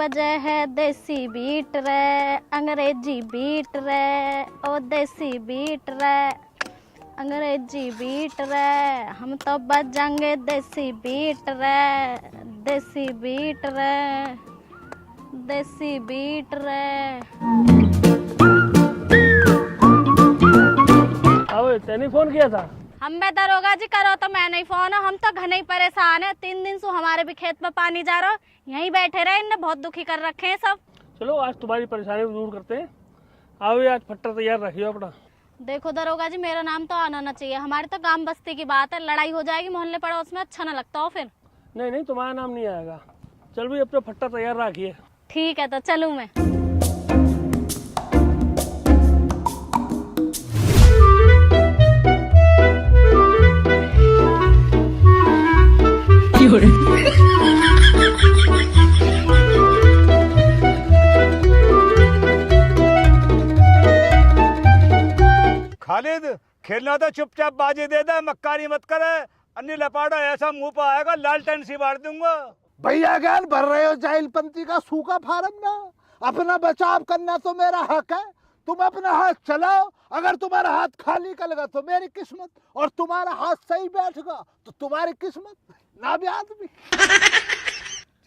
बजे है देसी बीट रे, अंग्रेजी बीट रे, ओ देसी बीट रे, अंग्रेजी बीट रे, हम तो बजाएंगे देसी बीट रे, देसी बीट रे, देसी बीट रे। आओ, तेने फोन किया था? हम बे दरोगा जी करो तो मैं नहीं फोन, हम तो घने ही परेशान है। 3 दिन से हमारे भी खेत में पानी जा रहा, यहीं बैठे रहे, इनने बहुत दुखी कर रखे हैं सब। चलो आज तुम्हारी परेशानी को दूर करते हैं। आओ आज फट्टा तैयार रखियो अपना। देखो दरोगा जी, मेरा नाम तो आना ना चाहिए, हमारे तो गांव बस्ती की बात है, लड़ाई हो जाएगी मोहल्ले पड़ोस में, अच्छा ना लगता हो फिर। नहीं तुम्हारा नाम नहीं आएगा। चल भाई अपना फट्टा तैयार रखिए। ठीक है तो चलूँ मैं। खालिद, खेलना तो चुपचाप बाजी दे दे, मक्कारी मत करे। अन्नी लपाड़ा ऐसा मुंह पर आएगा लालटेन सी मार दूंगा। भैया ज्ञान भर रहे हो जाहिलपंथी का सूखा फार्म ना। अपना बचाव करना तो मेरा हक है, तुम अपना हाथ चलाओ। अगर तुम्हारा हाथ खाली निकलेगा तो मेरी किस्मत, और तुम्हारा हाथ सही बैठेगा तो तुम्हारी किस्मत ना भी आदमी।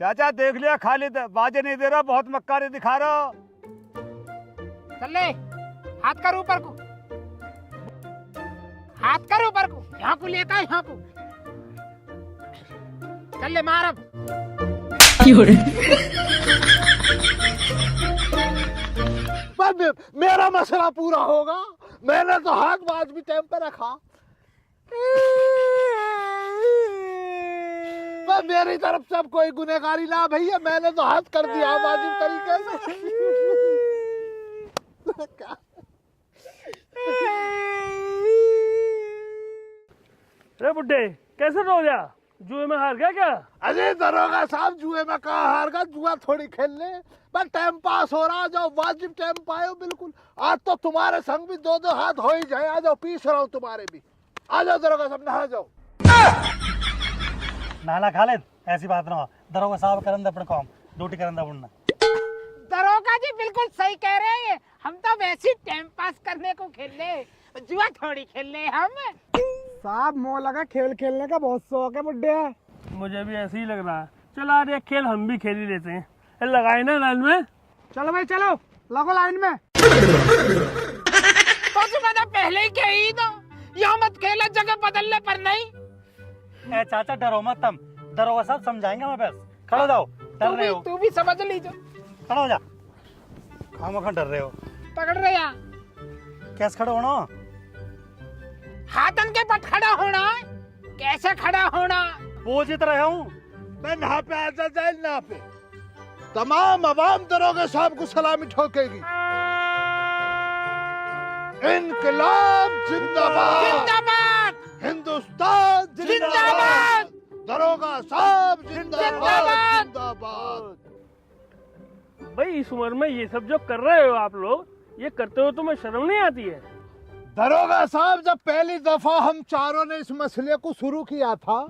चाचा देख लिया खालिद बाजे नहीं दे रहा, बहुत मक्कारी दिखा रहा। चल ले, हाथ कर ऊपर को, हाथ कर ऊपर को, यहाँ को लेकर यहाँ को। चल ले मार अब। मेरा मसला पूरा होगा। मैंने तो हाथ बाज भी टाइम पे रखा। मेरी तरफ से अब कोई गुनहगारी ना भैया, मैंने तो हाथ कर दिया वाजिब तरीके से। अरे बुड्ढे कैसे रो गया? जुए में हार गया क्या? अरे दरोगा साहब, जुए में कहा हार गया, जुआ थोड़ी खेलने, बस टाइम पास हो रहा। जाओ वाजिब टाइम पाए बिल्कुल। आज तो तुम्हारे संग भी 2-2 हाथ हो ही जाए। आ जाओ, पीस रहा हूँ तुम्हारे भी। आ जाओ दरोगा साहब, नहा जाओ। नाना खालिद ऐसी बात ना हो, दरोगा साहब करन दे अपने काम, ड्यूटी करन दे बुढ़ना। दरोगा जी बिल्कुल सही कह रहे हैं, हम तो वैसे टाइम पास करने को खेलने, जुआ थोड़ी खेलने हम। साहब मोह लगा खेल खेलने का बहुत शौक है बुड्ढे। मुझे भी ऐसे ही लग रहा है। चल आज एक खेल हम भी खेल ही लेते हैं। लगाए ना लाइन में? चलो भाई चलो, लगो लाइन में। तो पता पहले ही कही तो, यहाँ मत खेला, जगह बदलने पर नहीं। ए चाचा डरो मत तुम, दरोगा साहब समझाएंगे हमें। बस खड़ो जाओ, डर रहे हो? तू भी समझ लीजिए। खड़ो जा, खामोखा डर रहे हो। पकड़ रहे यहाँ, कैसे खड़े होना? हाथन के पट खड़ा होना। कैसे खड़ा होना? वो जित रहे हूँ मैं नहा पे आ जाए, नहा पे तमाम अवाम दरोगा साहब को सलामी ठोकेगी। इनकलाब जिंदाबाद, जिंदाबाद, हिंदुस्तान जिंदाबाद, दरोगा साहब जिंदाबाद, जिंदाबाद। जिंदाबाद। भाई इस उम्र में ये सब जो कर रहे हो आप लोग, ये करते हो तुम्हें शर्म नहीं आती है? दरोगा साहब, जब पहली दफा हम चारों ने इस मसले को शुरू किया था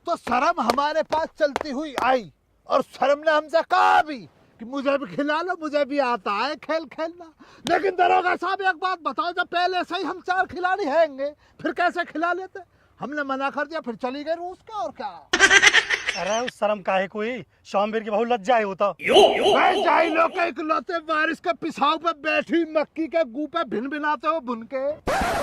तो शर्म हमारे पास चलती हुई आई, और शर्म ने हमसे कहा भी कि मुझे भी खिला लो, मुझे भी आता है खेल खेलना। लेकिन दरोगा साहब एक बात बताओ, जब पहले से ही हम 4 खिलाड़ी हैंगे, फिर कैसे खिला लेते? हमने मना कर दिया, फिर चली गई रूस का, और क्या। अरे उस शर्म काहे कोई, शामवीर की बहू लज्जा ही होता। जाहिलों के इकलौते बारिश के पिसाव पे बैठी मक्की के गू पे भिन भिनाते हो भुन के।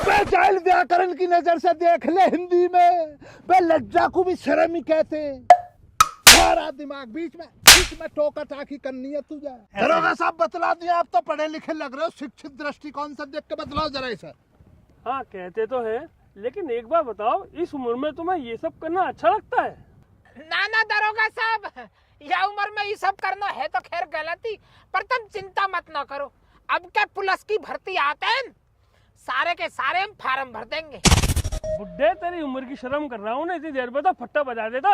बे जाहिल व्याकरण की नजर से देख ले हिंदी में, बे लज्जा को भी शर्म ही कहते। सारा दिमाग बीच में टोका टाकी करनी है तुझे। दरोगा साहब बतला दिया, आप तो पढ़े लिखे लग रहे हो, शिक्षित दृष्टिकोण से देख के बतलाओ जरा इसे। हाँ कहते तो है, लेकिन एक बार बताओ, इस उम्र में तुम्हें ये सब करना अच्छा लगता है? ना दरोगा साहब, यह उम्र में ये सब करना है तो खैर गलती, पर तुम चिंता मत ना करो। अब क्या पुलिस की भर्ती आते हैं, सारे के सारे हम फार्म भर देंगे। बुड्ढे तेरी उम्र की शर्म कर रहा हूँ ना, इतनी देर में तो फट्टा बजा देता।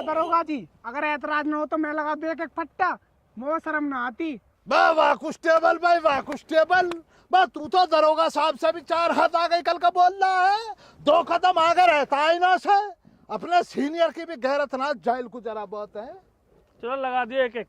दरोगा जी अगर ऐतराज न हो तो मैं लगा दे एक फट्टा, मोह शर्म ना आती। वाह कुश्तेबल भाई, वाह कुश्तेबल। बस तू तो दरोगा साहब से भी 4 हाथ आगे कल का बोल रहा है, 2 कदम आगे रहता है इन्हों से। अपने सीनियर की भी गैरत ना, जाहिल को जरा बहुत है। चलो लगा दियो एक एक।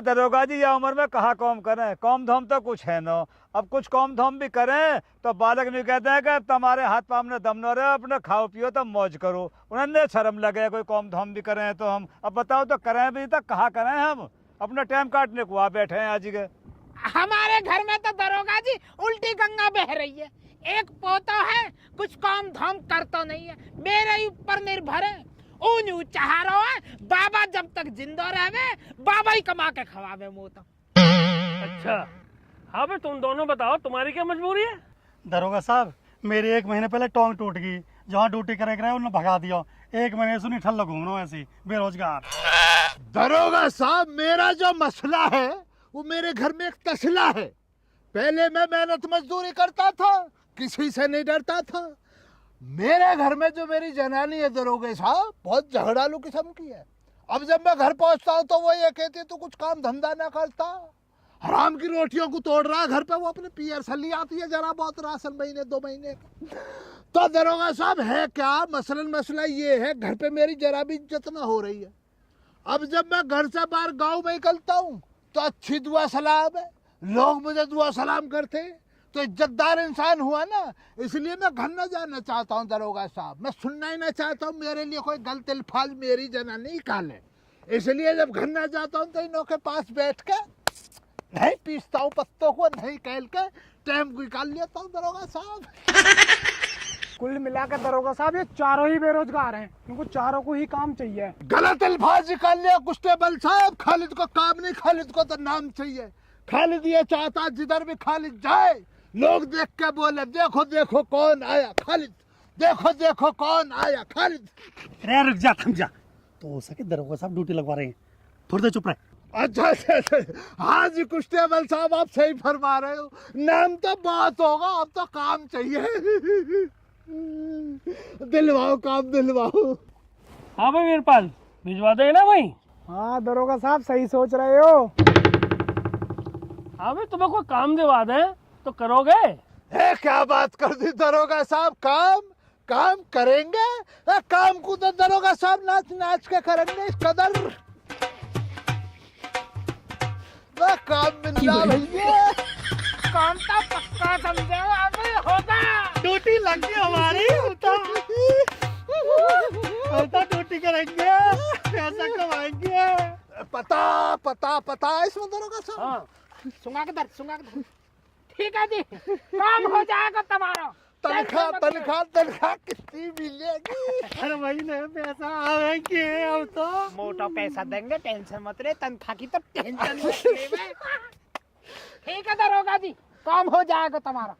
दरोगा जी, यह उम्र में कहाँ कौम करें, कौम धोम तो कुछ है ना। अब कुछ कौम धोम भी करें तो बालक नहीं कहते हैं कि तुम्हारे हाथ पाँव में दम न रहे, अपने खाओ पियो तो मौज करो। उन्हें शर्म लगे कोई कौम धोम भी करें तो हम अब बताओ तो करें भी तो कहाँ करें, हम अपना टाइम काटने को आ बैठे हैं आज के। हमारे घर में तो दरोगा जी उल्टी गंगा बह रही है। एक पोता है, कुछ काम धाम करता नहीं है, मेरे ही ऊपर निर्भर है। ऊंच चाह रहा है बाबा जब तक जिंदा रहे बाबा ही कमा के खवावे मुँह तो। अच्छा हाँ भाई, तुम दोनों बताओ तुम्हारी क्या मजबूरी है? दरोगा साहब, मेरी 1 महीने पहले टोंग टूट गई, जहाँ ड्यूटी करे उन्होंने भगा दिया। 1 महीने सुनी ठल्लो घूम रहा हूँ ऐसी बेरोजगार। दरोगा साहब, मेरा जो मसला है वो मेरे घर में एक तसला है। पहले मैं मेहनत मजदूरी करता था, किसी से नहीं डरता था। मेरे घर में जो मेरी जनानी है दरोगे साहब, बहुत झगड़ालू किस्म की है। अब जब मैं घर पहुंचता हूं तो वो ये कहती है तू कुछ काम धंधा ना करता, हराम की रोटियों को तोड़ रहा है घर पे। वो अपने पियर से ले आती है जरा बहुत राशन, महीने 2 महीने का। तो दरोगा साहब है क्या मसला ये है, घर पे मेरी जरा भी इज्जत ना हो रही है। अब जब मैं घर से बाहर गाँव में निकलता हूँ तो अच्छी दुआ सलाम है, लोग मुझे दुआ सलाम करते हैं, तो इज्जतदार इंसान हुआ ना। इसलिए मैं घर न जाना चाहता हूँ दरोगा साहब, मैं सुनना ही ना चाहता हूँ मेरे लिए कोई गलत अल्फाज मेरी जना नहीं निकाले। इसलिए जब घर न जाता हूँ तो इनों के पास बैठ के नहीं पीसता हूँ पत्तों को, नहीं कहल के टाइम निकाल लेता हूँ दरोगा साहब। कुल मिलाकर दरोगा साहब ये चारों ही बेरोजगार हैं, इनको चारों को ही काम चाहिए। गलत अल्फाज निकाल लिया कांस्टेबल साहब। खालिद को काम नहीं, खालिद को तो नाम चाहिए। खालिद ये चाहता जिधर भी खालिद जाए लोग देख के बोले देखो देखो कौन आया खालिद, देखो देखो कौन आया खालिद। अरे रुक जा, थम जा। तो हो सके दरोगा साहब ड्यूटी लगवा रहे हैं, थोड़ी देर चुप रहे। अच्छा अच्छा, हाँ जी कांस्टेबल साहब आप सही फरमा रहे हो। नाम तो बात होगा, अब तो काम चाहिए। दिलवाओ काम दिलवाओ। हाँ भाई वीरपाल, भिजवा देगा ना भाई? हाँ दरोगा साहब सही सोच रहे हो। हाँ भाई, तुम्हें कोई काम दिलवा दे तो करोगे? है क्या बात कर दी दरोगा साहब, काम काम करेंगे। काम को तो दरोगा साहब नाच नाच के करेंगे इस कदर। वह काम मिल रहा भैया, काम तो पक्का समझे अब होगा। ड्यूटी लग गई हमारी, ड्यूटी करेंगे, पैसा कमाएंगे। पता पता पता इसमें दरोगा साहब। हाँ सुंगा के दर। ठीक है जी, काम हो जाएगा तुम्हारा। तनख्वाह तनख्वाह तनख्वाह कितनी मिलेगी? हर महीने पैसा आएंगे अब तो। मोटा पैसा देंगे, टेंशन मत ले। तनख्वाह की तो टेंशन मत ले। ठीक है दरोगा जी, काम हो जाएगा तुम्हारा।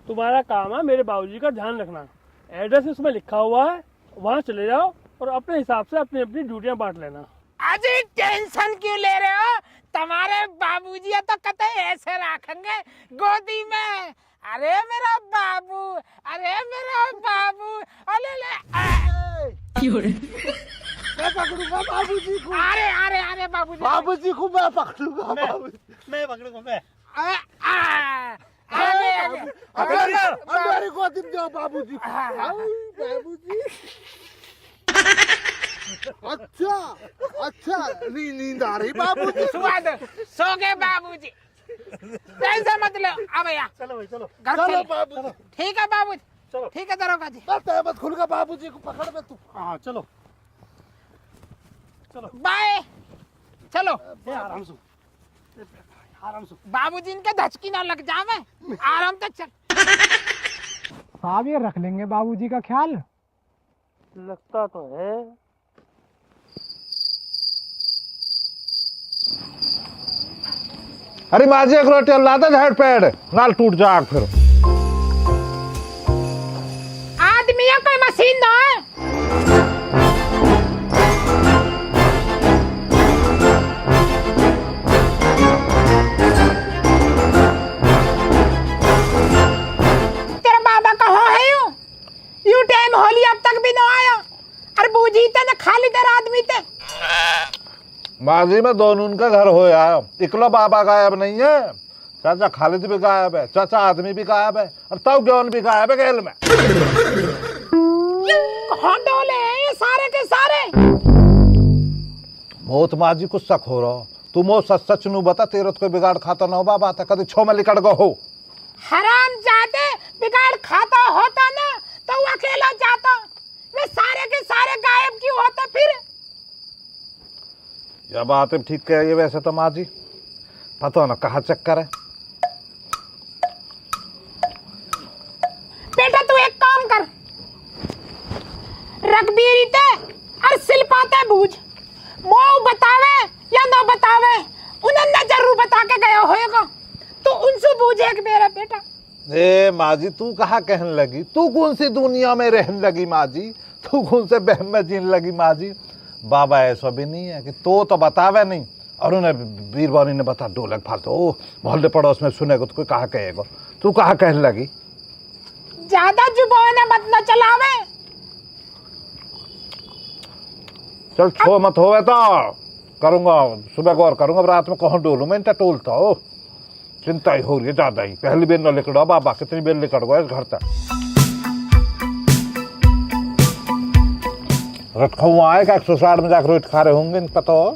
तुम्हारा काम है मेरे बाबूजी का ध्यान रखना। एड्रेस इसमें लिखा हुआ है, वहाँ चले जाओ और अपने हिसाब से अपनी अपनी ड्यूटियाँ बांट लेना। अजी टेंशन क्यों ले रहे हो? तुम्हारे बाबूजी तो कहते ऐसे रखेंगे गोदी में। अरे मेरा बाबू, अरे मेरा बाबू, अरे ले मैं पकड़ूंगा बाबूजी को। अरे अरे अरे बाबूजी, बाबूजी को मैं पकड़ूंगा। मैं पकड़ूंगा मैं। मेरी गोदी में जाओ बाबूजी को। बाबूजी अच्छा अच्छा, नींद आ रही बाबूजी। सो गए बाबूजी, टेंशन मत लो। अब भैया चलो भाई चलो। घर चलो चलो। बाबूजी, ठीक है बाबूजी, चलो। ठीक है दरोगा जी। मत खुलगा बाबूजी को पकड़ में तू। हाँ चलो चलो। बाय। चलो आराम से, आराम से। बाबूजी इनके धचकी ना लग जावे, आराम से चल। साहब ये रख लेंगे बाबूजी का ख्याल। लगता तो है। अरे माजी एक रोटी लाता झाड़ पेड़ नाल टूट जाग फिर। आदमियों कोई मशीन ना है। तेरा बाबा कहाँ है यू टाइम होली अब तक भी ना आया। अरे बूझी ते न खाली तेरा आदमी ते। माजी में दोनों का घर होया, इकलो बाबा गायब नहीं है। चाचा खालिद भी गायब है, चाचा आदमी भी गायब है, और तब ज्ञान भी गायब है खेल में। कौन डोले हैं ये सारे के सारे? मोत माजी कुछ शक हो रहा, तू मो सच सच नू बता, तेरे तो कोई बिगाड़ खाता ना हो बाबा, कभी छो में लिकड़ गो हो। हराम जाते बिगाड़ खाता होता ना तो वो अकेला जाता, वे सारे के सारे गायब क्यों होते फिर? यह बात ठीक कह रही है वैसे तो माजी, पता ना कहाँ चक्कर है। बेटा तू एक काम कर, रघबीरी ते और शिल्पाते बूझ, मोह बतावे या ना बतावे उन्हें न जरूर बता के गया होएगा, तो उनसे बूझे कि मेरा बेटा। ए माजी तू कहाँ कहने लगी, तू कौन सी दुनिया में रहने लगी माजी, तू कौन से बहम में जीने लगी माजी। बाबा ऐसा भी नहीं है कि तो बतावे नहीं, और उन्हें बीरबानी ने बता ढोलक फालतू, ओ मोहल्ले पड़ोस में सुनेगा तो कोई कहाँ कहेगा, तू कहाँ कहने लगी। ज्यादा जुबान मत न चलावे। चल छो मत होवे तो करूंगा, सुबह गौर करूंगा, रात में कौन डोलू मैं इनका टोलता हो, चिंता ही हो रही है ज्यादा ही। पहली बेर न लिकड़ो बाबा, कितनी बेर लिकड़ गो इस घर तक। रखा हुआ है 160 में जाकर रोट खा रहे होंगे, पता हो।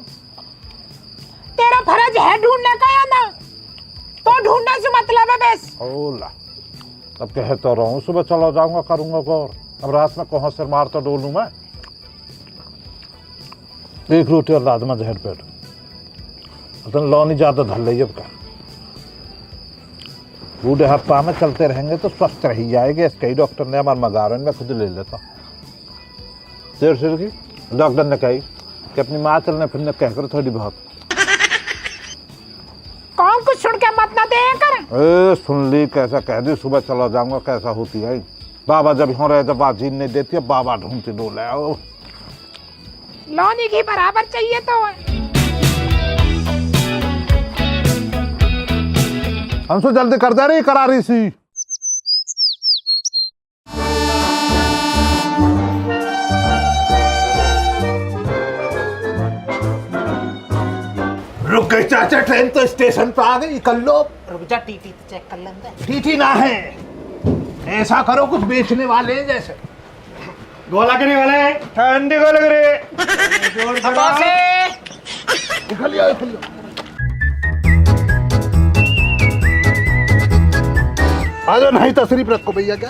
तेरा फर्ज है ढूंढने का या ना, तो ढूंढने से मतलब है बस। ओला अब कह तो रहा हूँ, सुबह चला जाऊंगा करूंगा गौर, अब रात में कौन सिर मार तो डोलू मैं। एक रोटी और लादमा जहर पेट, तो लौनी ज्यादा धल रही अब का। बूढ़े हफ्ता में चलते रहेंगे तो स्वस्थ रही जाएंगे, इसके ही डॉक्टर ने हमारे मगारों में खुद ले लेता। देर सिर की डॉक्टर ने कही कि अपनी माँ चलने फिरने कहकर थोड़ी बहुत। कौन कुछ सुन के मत ना दे कर। ए सुन ली, कैसा कह दी, सुबह चला जाऊंगा, कैसा होती है बाबा। जब हो रहे जब बात जीन नहीं देती है, बाबा ढूंढती डोले लौनी की बराबर चाहिए तो। हमसे जल्दी कर दे रही करारी सी। रुक गई चाचा, ट्रेन तो स्टेशन पे आ गई, कर लो। रुक जा, टीटी चेक कर लेंगे। टीटी ना है, ऐसा करो कुछ बेचने वाले हैं जैसे। गोला करने वाले हैं, ठंडी को लग रही है। निकल लिया, निकल लिया। आ जाओ, नहीं तशरीफ रखो भैया। क्या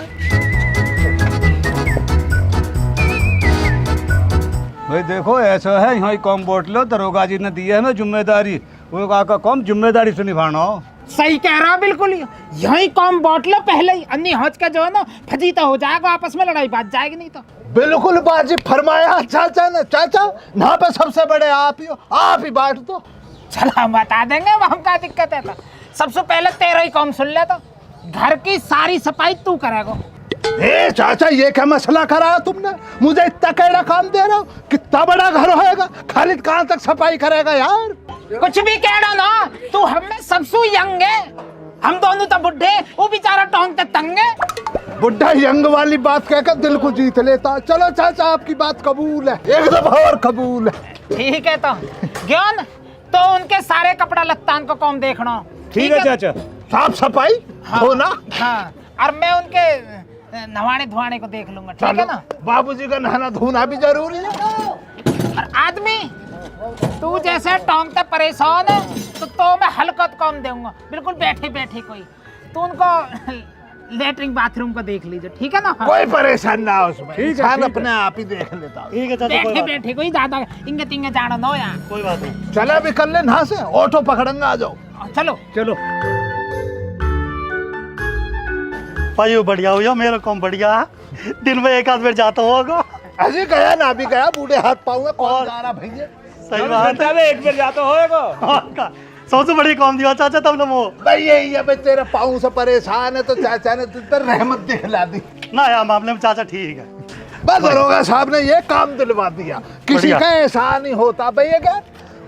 भाई देखो ऐसा है, यहाँ कम बोट लो, दरोगा जी ने दी है हमें जिम्मेदारी, वो का कम जिम्मेदारी से निभाना हो। सही कह रहा बिल्कुल, यही कम बांट लो पहले ही, अन्नी हौज का जो है ना फजीता हो जाएगा, आपस में लड़ाई बात जाएगी नहीं तो। बिल्कुल बाजी फरमाया चाचा ने। चाचा यहाँ पे सबसे बड़े आप ही हो, आप ही बांट दो। चल हम बता देंगे, अब हम क्या दिक्कत है। तो सबसे पहले तेरा ही काम सुन ले, तो घर की सारी सफाई तू करेगा। ए चाचा ये क्या मसला कराया तुमने, मुझे इतना कैसा काम दे रहे हो, कितना बड़ा घर होएगा, खालिद कहाँ तक सफाई करेगा यार। कुछ भी कह रहा ना, तू हमें सबसे यंग है, हम दोनों तो बुढ़े, वो बेचारा टोंग तक तंग है। बुढ़ा यंग वाली बात कहकर दिल को जीत लेता। चलो चाचा आपकी बात कबूल है, एक दफा और कबूल है। ठीक है तो ज्ञान, तो उनके सारे कपड़ा लत्तान को कौन देखना। ठीक है चाचा, साफ सफाई हो ना। हाँ, और मैं उनके नवाने धुआने को देख लूंगा, ठीक है ना। बाबूजी का नहाना धोना भी जरूरी है। और आदमी तू जैसे टोंग तक परेशान है, तो मैं हलकत कौन दूंगा, बिल्कुल बैठे बैठे कोई, तो उनको लेटरिन बाथरूम को देख लीजिए, ठीक है ना। कोई परेशान ना हो उसमें, ठीक है, इंसान ठीक है। अपने आप ही देख लेता। ठीक है चाचा, कोई बैठे बात बैठे कोई ज्यादा इंगे तिंगे जाना दो यार। कोई बात नहीं। चला भी कर ले नहा से, ऑटो पकड़ेंगे, आ जाओ। चलो चलो। भाई वो बढ़िया हो, मेरा काम बढ़िया है, दिन में एक आध बार जाता होगा। अजी गया ना भी गया, बूढ़े हाथ पाऊंगा, कौन जा रहा भैया। सही बात है, एक बार जाता होगा। सबसे बड़ी काम दिया चाचा तब ना। भाई यही है भाई, तेरे पाँव से परेशान है तो चाचा ने तुझ पर रहमत दिखला दी। ना यार मामले में चाचा ठीक है। बस दरोगा साहब ने ये काम दिलवा दिया, किसी बढ़िया। का एहसान नहीं होता भैया, क्या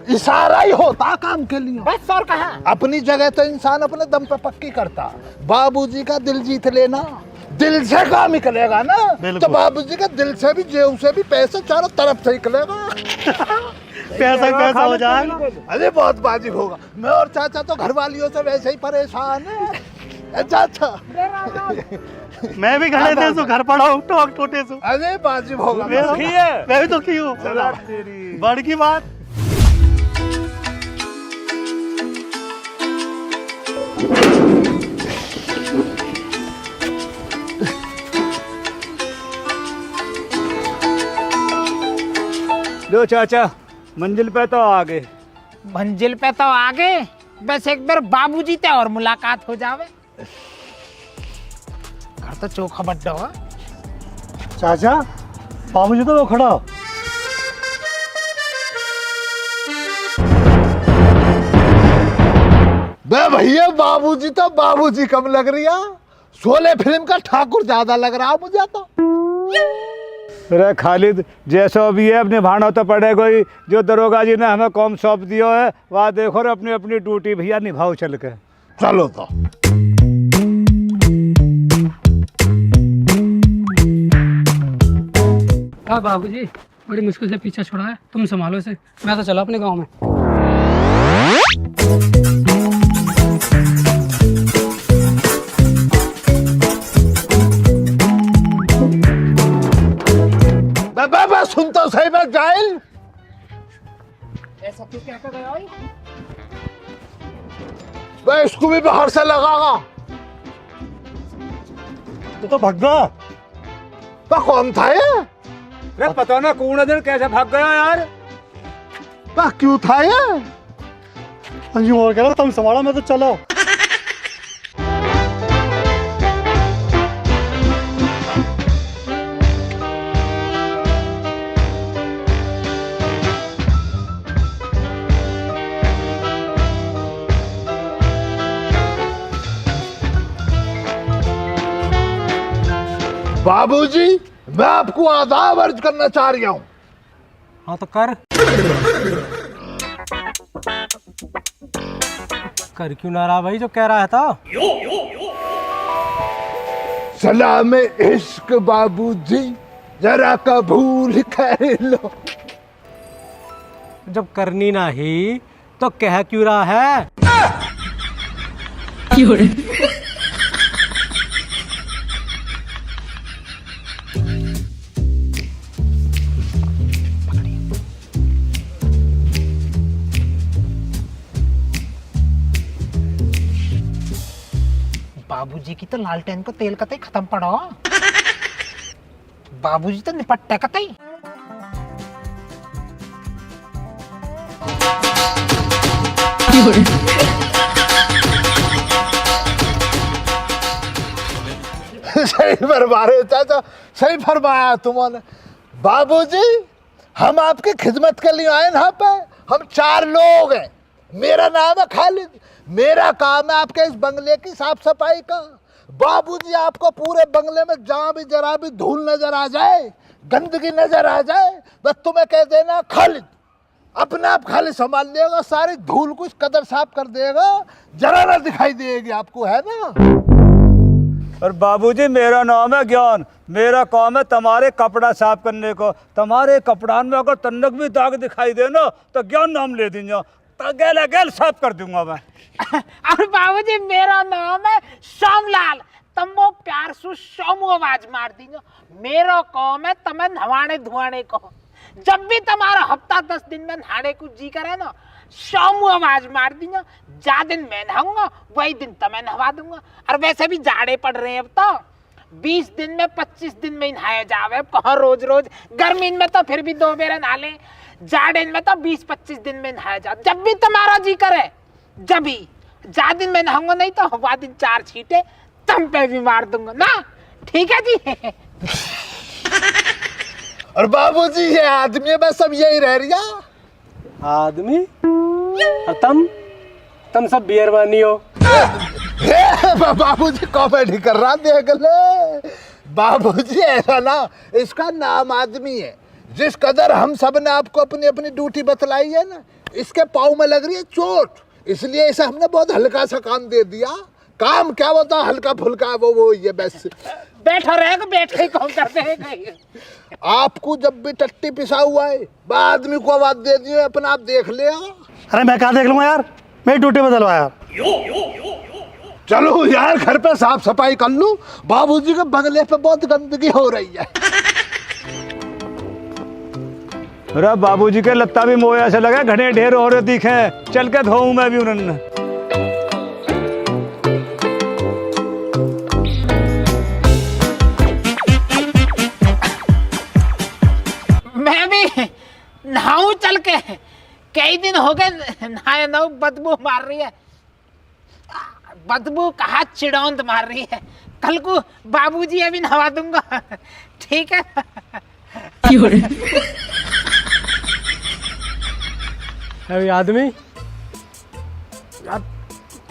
इशारा ही होता काम के लिए। बस और कहा, अपनी जगह तो इंसान अपने दम पे पक्की करता, बाबूजी का दिल जीत लेना, दिल से काम निकलेगा ना, बिल्कुल। तो बाबूजी का दिल से भी जेब से भी पैसे चारों तरफ से निकलेगा। पैसा ही पैसा हो जाए। अरे बहुत वाजिब होगा। मैं और चाचा तो घर वालियों से वैसे ही परेशान है चाचा। मैं भी घरे थे सो घर पड़ा हूँ टोक टोटे सो। अरे वाजिब होगा। मैं भी तो की हूँ बड़ की बात। लो चाचा मंजिल पे तो आ गए। मंजिल पे तो आ गए, बस एक बार बाबूजी ते और मुलाकात हो जावे। घर तो चोखा बड्डा हो। चाचा बाबूजी तो वो खड़ा। बे भैया बाबूजी तो बाबूजी कम लग रही है, शोले फिल्म का ठाकुर ज्यादा लग रहा है मुझे तो। अरे खालिद जैसा भी है अपने भाना तो पड़ेगा ही। जो दरोगा जी ने हमें काम सौंप दिया है वहाँ देखो और अपनी अपनी ड्यूटी भैया निभाओ चल के। चलो तो हाँ बाबूजी बड़ी मुश्किल से पीछा छोड़ा है, तुम संभालो इसे, मैं तो चला अपने गांव में। बाबा सुन तो सही बात जाहिल। ऐसा तू क्या कर गया? मैं इसको भी बाहर से लगागा। तो भग्गा तो कौन था ये? अरे पता ना कौन दिन कैसे भाग गया यार। तो क्यों था ये? यूं और कह रहा तुम संभालो मैं तो चलो। बाबूजी मैं आपको आदाब अर्ज करना चाह रहा हूँ। हाँ तो कर क्यों ना रहा भाई जो कह रहा है था। सलाम इश्क बाबूजी जरा कबूल कर लो। जब करनी ना ही तो कह क्यों रहा है। बाबूजी की तो लालटेन को तेल कतई खत्म पड़ो। बाबूजी तो निपट्टे कतई। सही फरमा रहे हो चाचा, सही फरमाया तुमने। बाबूजी हम आपकी खिदमत के लिए आए यहाँ पे। हम 4 लोग हैं। मेरा नाम है खालिद। मेरा काम है आपके इस बंगले की साफ सफाई का। बाबूजी आपको पूरे बंगले में जहाँ भी जरा भी धूल नजर आ जाए, गंदगी नजर आ जाए, बस तुम्हें कह देना खालिद अपने आप खाली संभाल लेगा, सारी धूल कुछ कदर साफ कर देगा, जरा ना दिखाई देगी आपको, है ना। और बाबूजी मेरा नाम है ज्ञान। मेरा काम है तुम्हारे कपड़ा साफ करने को। तुम्हारे कपड़ान में अगर तन्नक भी दाग दिखाई दे ना तो ज्ञान नाम ले दीजिए, तो गैल गैल साफ कर दूंगा मैं। और बाबूजी मेरा नाम है सोमलाल। तुम वो प्यार से सोमू आवाज मार दीजो। मेरा काम है तुम्हें नहाने धुआने को। जब भी तुम्हारा हफ्ता 10 दिन में नहाने को जी करे ना, सोमू आवाज मार दीजो। जा दिन मैं नहाऊंगा वही दिन तुम्हें नहवा दूंगा। और वैसे भी जाड़े पड़ रहे हैं अब तो 20 दिन में 25 दिन में नहाया जावे। कहाँ रोज रोज। गर्मी में तो फिर भी 2 बेर नहा ले, जाड़े में तो 20-25 दिन में नहाया जा। जब भी तुम्हारा जी करे जब भी। जा दिन में नहाऊंगा नहीं तो वह दिन 4 छींटे तुम पे भी मार दूंगा ना। ठीक है जी। और बाबूजी ये आदमी बस सब यही रह रिया। आदमी और तुम सब बियरवानी हो। बाबूजी कॉमेडी कर रहा देख ले। बाबूजी ऐसा ना, इसका नाम आदमी है। जिस कदर हम सब ने आपको अपनी अपनी ड्यूटी बतलाई है ना, इसके पाँव में लग रही है चोट, इसलिए इसे हमने बहुत हल्का सा काम दे दिया काम क्या होता हल्का फुल्का वो ये बस। बैठो रहेगा, बैठ के कौन करते हैं। आपको जब भी टट्टी पिसा हुआ है आदमी को आवाज दे दियो, अपना आप देख ले। अरे मैं क्या देख लूंगा यार, मेरी ड्यूटी बदलवा यार। चलो यार घर पे साफ सफाई कर लूं, बाबूजी के बंगले पे बहुत गंदगी हो रही है। अरे बाबूजी के लत्ता भी मोए ऐसे लगे घने ढेर हो रहे दिखे, चल के धोऊं मैं भी उन्होंने। मैं भी नहाऊं चल के, कई दिन हो गए नहाए ना, बदबू मार रही है। बदबू कहा चिड़ौंद मार रही है। कल को बाबूजी अभी नहवा दूंगा, ठीक है। अभी आदमी यार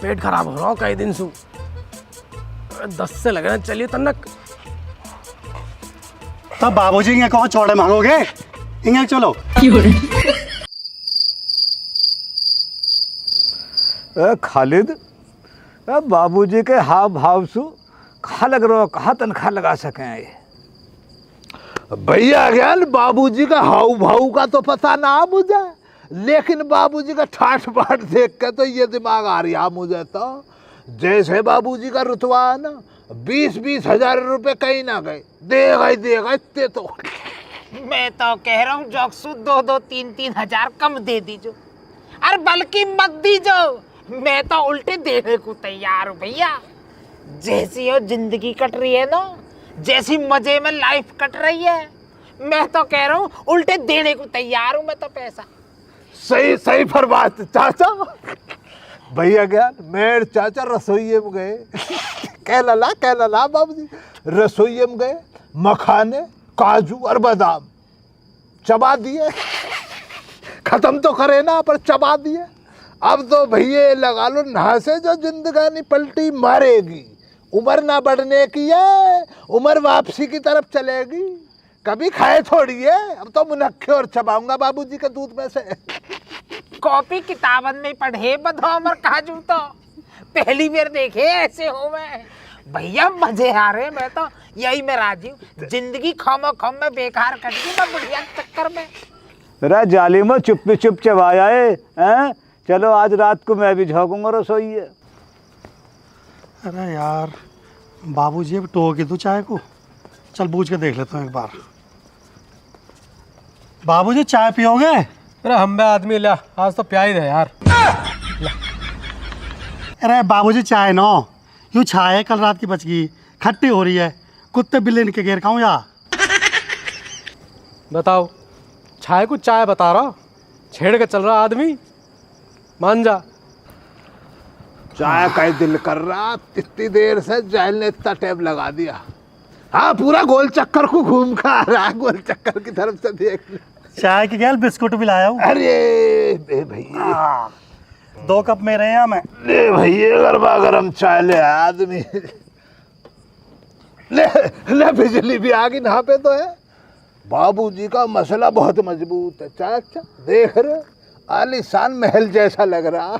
पेट खराब हो रहा हो कई दिन से, 10 से लग रहे हैं, चलिए तनक। तब बाबूजी के कौन चौड़े मांगोगे, इंगे चलो। खालिद बाबूजी के हाव भाव सु कहा लग रहा हो, कहा तनख्वाह लगा सके ये? भैया ज्ञान बाबूजी का हाउ भाव का तो पता ना मुझे, लेकिन बाबूजी का ठाठ बाट देख के तो ये दिमाग आ रहा मुझे। तो जैसे बाबूजी का रुतबा है ना, 20-20 हजार रुपए कहीं ना गए, देगा ही देगा इतने। तो मैं तो कह रहा हूँ जॉक्सू 2-2, 3-3 हजार कम दे दीजो, अरे बल्कि मत दीजो। मैं तो उल्टे देने को तैयार हूँ भैया। जैसी हो जिंदगी कट रही है ना, जैसी मजे में लाइफ कट रही है, मैं तो कह रहा हूँ उल्टे देने को तैयार हूँ मैं तो पैसा। सही सही फरमाते चाचा। भैया ज्ञान मेरे चाचा रसोइये में गए, कह लला बाबूजी, रसोइये में गए, मखाने काजू और बादाम चबा दिए, खत्म तो करे ना पर चबा दिए। अब तो भैया लगा लो नहा से जो जिंदगानी पलटी मारेगी। उम्र ना बढ़ने की है, उम्र वापसी की तरफ चलेगी, कभी खाए थोड़ी है। अब तो मुनक्खे और चबाऊंगा बाबूजी के दूध में से। कॉपी किताबन में पढ़े बदाम और काजू, तो पहली बार देखे ऐसे हो। मैं भैया मजे आ रहे, मैं तो यही मैं राजी हूँ। जिंदगी खामो खाम में बेकार कट गई मैं बुढ़िया चक्कर में। अरे जाली में चुप चुप चबाया है। चलो आज रात को मैं भी झोंकूंगा रसोई है। अरे यार बाबूजी अब टोके तो चाय को, चल पूछ के देख लेता हूँ एक बार। बाबूजी चाय पियोगे? अरे हम आदमी ला, आज तो प्याई दे यार। अरे बाबूजी चाय नो, यूँ चाय कल रात की बच गई, खट्टी हो रही है, कुत्ते बिल्ली इनके घेर खाऊं या? बताओ, चाय को चाय बता रहा, छेड़ के चल रहा आदमी, मान जा। चाय का दिल कर रहा, इतनी देर से जाहिल ने इतना टाइम लगा दिया। हाँ पूरा गोल चक्कर को घूम कर आ रहा है, गोल चक्कर की तरफ से देख। चाय की गैल बिस्कुट भी लाया हूँ। अरे भैया 2 कप में रहे हैं मैं। ले भैया गरमा गरम चाय ले आदमी। ले बिजली भी आ गई नहा पे तो है। बाबूजी का मसला बहुत मजबूत है चाचा, देख रहे आलीशान महल जैसा लग रहा।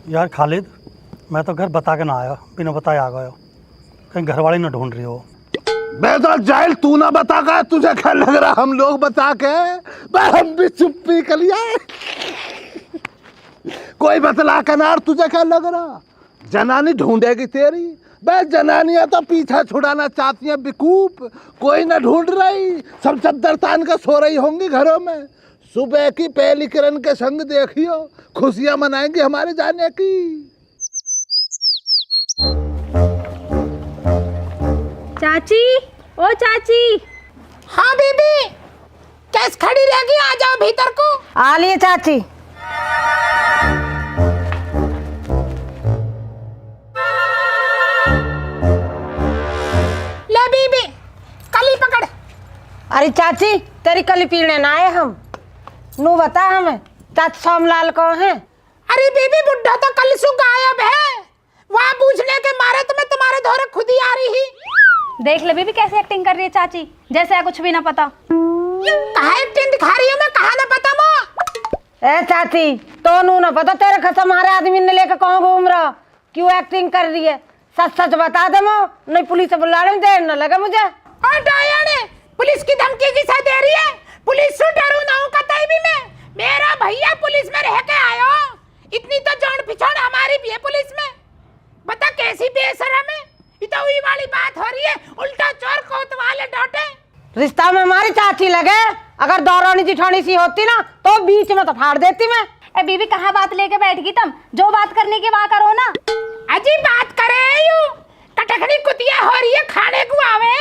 यार खालिद, मैं तो घर बता के ना आया, बिना बताए आ गया, कहीं घर वाली ना ढूंढ रही हो। मैं तो जाहिल, तू ना बता का तुझे क्या लग रहा, हम लोग बता के हम भी चुप्पी कर लिया। कोई बतला के ना, तुझे क्या लग रहा जनानी ढूंढेगी तेरी? बे जनानियां तो पीछा छुड़ाना चाहती हैं बेकूफ, कोई ना ढूंढ रही, सब चद्दर तान के सो रही होंगी घरों में। सुबह की पहली किरण के संग देखियो, खुशियां मनाएंगी हमारे जाने की। चाची, ओ चाची। हाँ बीबी, कैस खड़ी रहेगी, आ जाओ भीतर को। आ लिए चाची। ले बीबी कली पकड़। अरे चाची तेरी कली पीने ना आए हम, नू बता हमें चाची सोमलाल कौन है? अरे बीबी बुढ़ा तो कल सु गायब है, वहाँ पूछने के मारे तो मैं तुम्हारे धोरे खुद ही आ रही। देख ले बीबी कैसे एक्टिंग कर रही है चाची, जैसे कुछ भी ना पता। कहा एक्टिंग दिखा रही हूँ मैं, कहा ना पता मो। ए चाची तो नू ना पता तेरे कसम हमारे आदमी ने लेकर कौन घूम रहा, क्यों एक्टिंग कर रही है? सच सच बता दे मो, नहीं पुलिस से बुलाने में देर न लगे मुझे। और डाया ने पुलिस की धमकी किसे दे रही है? पुलिस से डरू ना हूं कतई भी मैं। मेरा भैया पुलिस में रह के आयो, इतनी तो जान पिछाड़ हमारी भी है पुलिस में। बता कैसी बेशरम है, इतनी वाली बात हो रही है, उल्टा चोर कोतवाल डांटे। रिश्ता में हमारी चाची लगे, अगर दौरानी जिठानी सी होती ना तो बीच में तो फाड़ देती मैं। ए बीबी कहाँ बात लेके बैठ गई तुम? जो बात करने की वहाँ करो ना। अजी बात करे यू कटखनी कुतिया हो रही है, खाने को आवे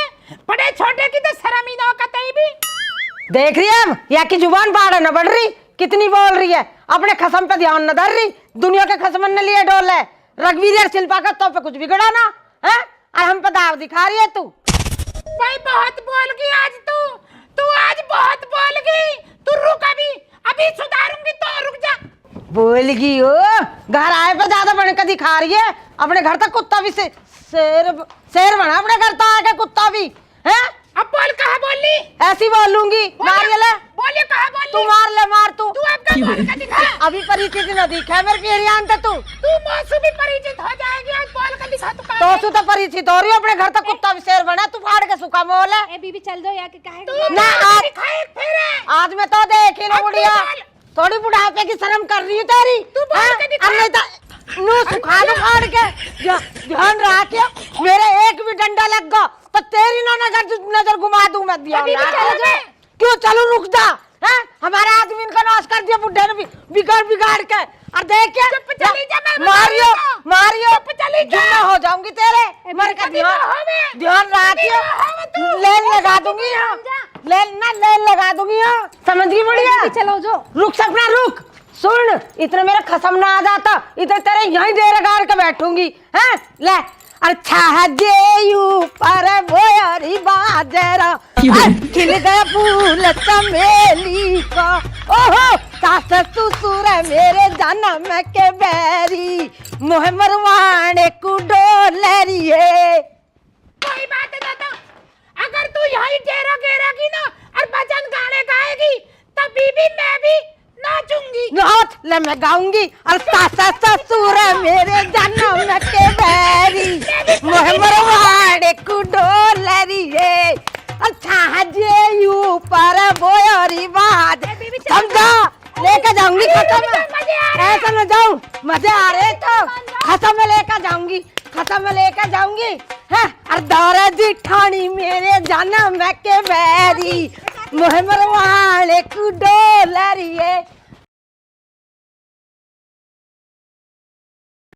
बड़े छोटे की तो शर्म ही ना कतई भी। देख रही है अब या की जुबान फाड़े न बढ़ रही, कितनी बोल रही है, अपने खसम पे ध्यान न धर रही, दुनिया के खसमन ने लिए डोल है। रघुवीर और शिल्पा का तो पे कुछ बिगड़ा ना है, और हम पे दाव दिखा रही है तू। भाई बहुत बोल गई आज तू आज बहुत बोल गई। तू रुक अभी सुधारूंगी तो रुक जा। बोल गई हो, घर आए पे ज्यादा बनकर दिखा रही है, अपने घर तक कुत्ता भी शेर बना, अपने घर तो आके कुत्ता भी है। अब बोल कहाँ बोली? ऐसी बोलूंगी, मार ले। बोले कहाँ बोली? तू मार ले, मार तू आपका बोल का दिखा। अभी परिचित न दिखा मेरे पियरियान ते तू मौसू भी परिचित हो जाएगी, आज बोल का दिखा। तो तो परिचित हो रही हो, अपने घर तक कुत्ता भी शेर बना, तू फाड़ के सुखा मोल है। ए बीबी चल जाओ या के काहे ना आज मैं तो देखी ना बुढ़िया, थोड़ी बुढ़ापे की शर्म कर रही है तेरी। नहीं तो नू सुखा दो फाड़ के, ध्यान रखियो मेरे एक भी डंडा लग गया तो तेरी ना नजर घुमा दूं मैं। ध्यान क्यों चलो रुक जा, हैं हमारे आदमी का नाश कर दिया बुढ़े ने बिगाड़ के। और देख क्या मारियो जुम्मा हो जाऊंगी तेरे मर का। ध्यान रखियो, लेन लगा दूंगी यहाँ, लेन लगा दूंगी यहाँ, समझ गई बुढ़िया? चलो जो रुक सपना रुक, सुन इतना मेरा खसम ना आ जाता, इधर तेरे यहीं डेरा गाड़ के बैठूंगी। हैं ले अच्छा जेयू पर बोयरी बाजरा खिल गया फूल चमेली का। ओहो सास ससुर मेरे जन्म के बैरी, मोह मरवाने को डोलरी है। कोई बात है दादा, अगर तू यही डेरा गेरागी ना और भजन गाने गाएगी तब बीबी मैं भी नाचूंगी। नाच ले मैं गाऊंगी, और सास ससुर मेरे जन्म के बैरी, मोह मरवाने को डोलरी है। अच्छा जेयू पर बोयरी बाज, समझा लेकर जाऊंगी खत्म। ऐसा न जाऊं, मजे आ रहे तो खत्म में लेकर जाऊंगी, खत्म में लेकर जाऊंगी है। और दौरा जिठानी मेरे जन्म के बैरी, मोह मरवाने को डोलरी है।